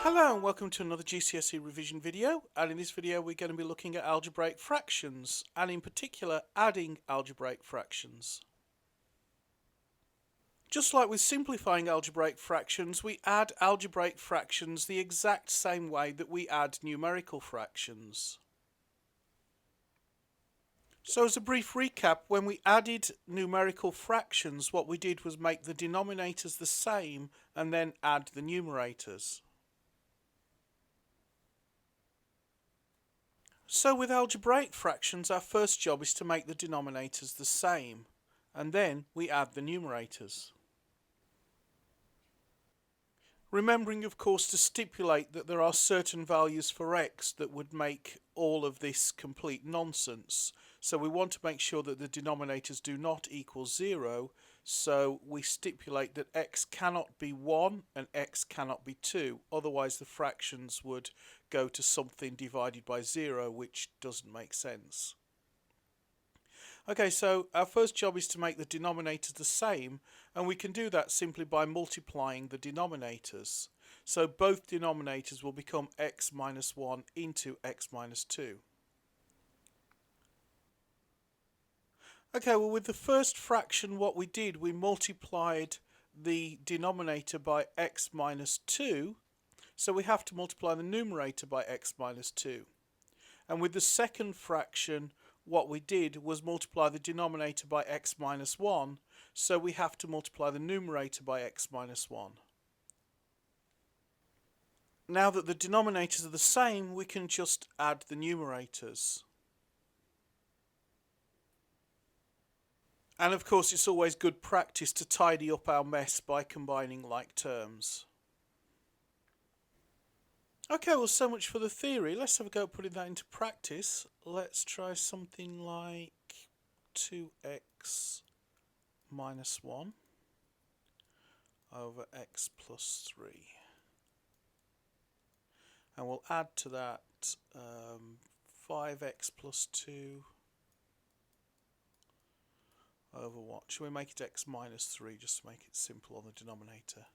Hello and welcome to another GCSE revision video, and in this video we're going to be looking at algebraic fractions, and in particular adding algebraic fractions. Just like with simplifying algebraic fractions, we add algebraic fractions the exact same way that we add numerical fractions. So as a brief recap, when we added numerical fractions, what we did was make the denominators the same and then add the numerators. So with algebraic fractions, our first job is to make the denominators the same, and then we add the numerators. Remembering, of course, to stipulate that there are certain values for x that would make all of this complete nonsense. So we want to make sure that the denominators do not equal 0, so we stipulate that x cannot be 1 and x cannot be 2, otherwise the fractions would go to something divided by 0, which doesn't make sense. Okay, so our first job is to make the denominators the same, and we can do that simply by multiplying the denominators. So both denominators will become x minus 1 into x minus 2. Okay, well with the first fraction what we did, we multiplied the denominator by x minus 2, so we have to multiply the numerator by x minus 2. And with the second fraction, what we did was multiply the denominator by x minus 1, so we have to multiply the numerator by x minus 1. Now that the denominators are the same, we can just add the numerators. And of course it's always good practice to tidy up our mess by combining like terms. Okay, well so much for the theory. Let's have a go at putting that into practice. Let's try something like 2x minus 1 over x plus 3. And we'll add to that 5x plus 2 over what? Shall we make it x minus 3 just to make it simple on the denominator?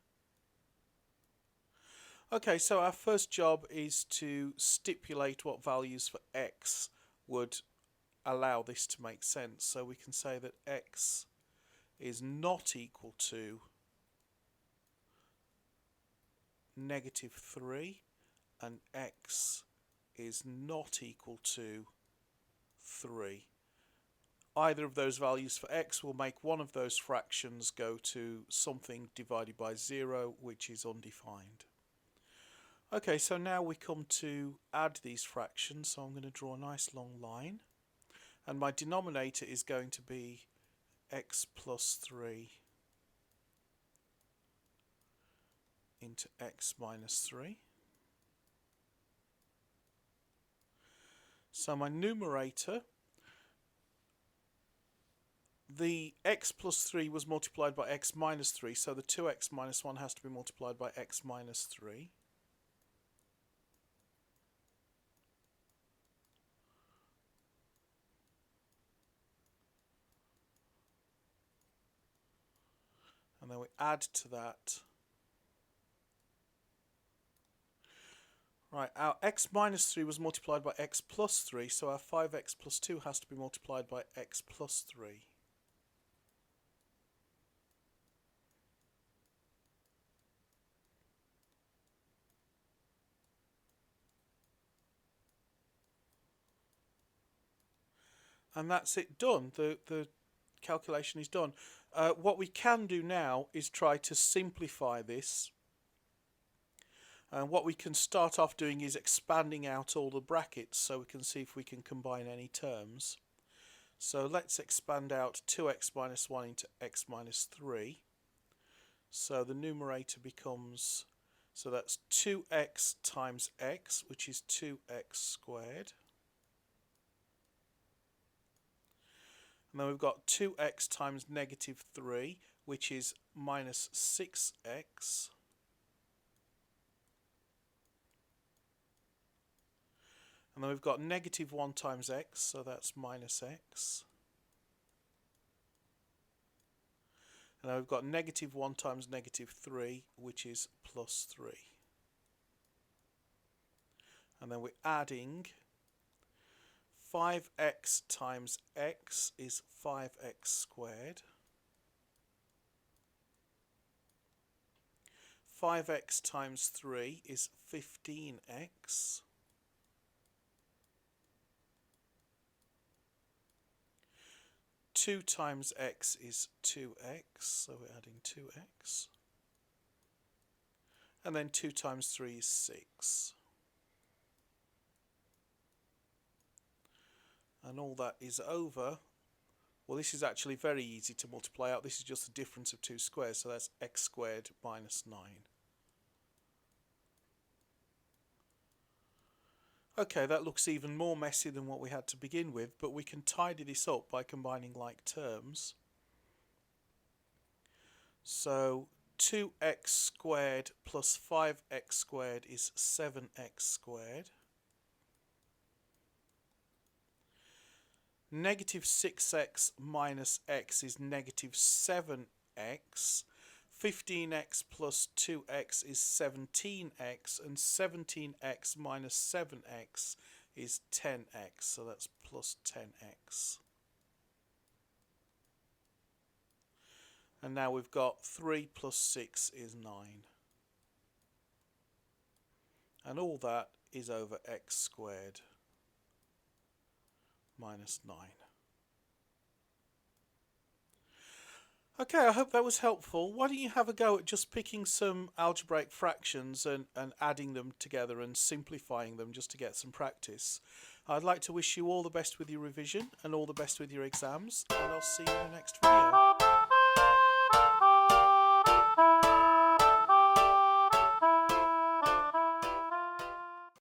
Okay, so our first job is to stipulate what values for x would allow this to make sense. So we can say that x is not equal to negative 3 and x is not equal to 3. Either of those values for x will make one of those fractions go to something divided by 0, which is undefined. Okay, so now we come to add these fractions, so I'm going to draw a nice long line, and my denominator is going to be x plus 3 into x minus 3. So my numerator, the x plus 3 was multiplied by x minus 3, so the 2x minus 1 has to be multiplied by x minus 3. And then we add to that. Right, our x minus 3 was multiplied by x plus 3, so our 5x plus 2 has to be multiplied by x plus 3. And that's it done. The calculation is done. What we can do now is try to simplify this. And what we can start off doing is expanding out all the brackets so we can see if we can combine any terms. So let's expand out 2x minus 1 into x minus 3. So the numerator becomes, so that's 2x times x, which is 2x squared. And then we've got 2x times negative 3, which is minus 6x. And then we've got negative 1 times x, so that's minus x. And then we've got negative 1 times negative 3, which is plus 3. and then we're adding 5x times x is 5x squared. 5x times 3 is 15x. 2 times x is 2x, so we're adding 2x. And then 2 times 3 is 6. And all that is over, well, this is actually very easy to multiply out. This is just the difference of two squares, so that's x squared minus 9. Okay, that looks even more messy than what we had to begin with, but we can tidy this up by combining like terms. So 2x squared plus 5x squared is 7x squared. Negative 6x minus x is negative 7x. 15x plus 2x is 17x, and 17x minus 7x is 10x, so that's plus 10x. And now we've got 3 plus 6 is 9. And all that is over x squared minus 9. Okay, I hope that was helpful. Why don't you have a go at just picking some algebraic fractions and adding them together and simplifying them just to get some practice. I'd like to wish you all the best with your revision and all the best with your exams, and I'll see you in the next video.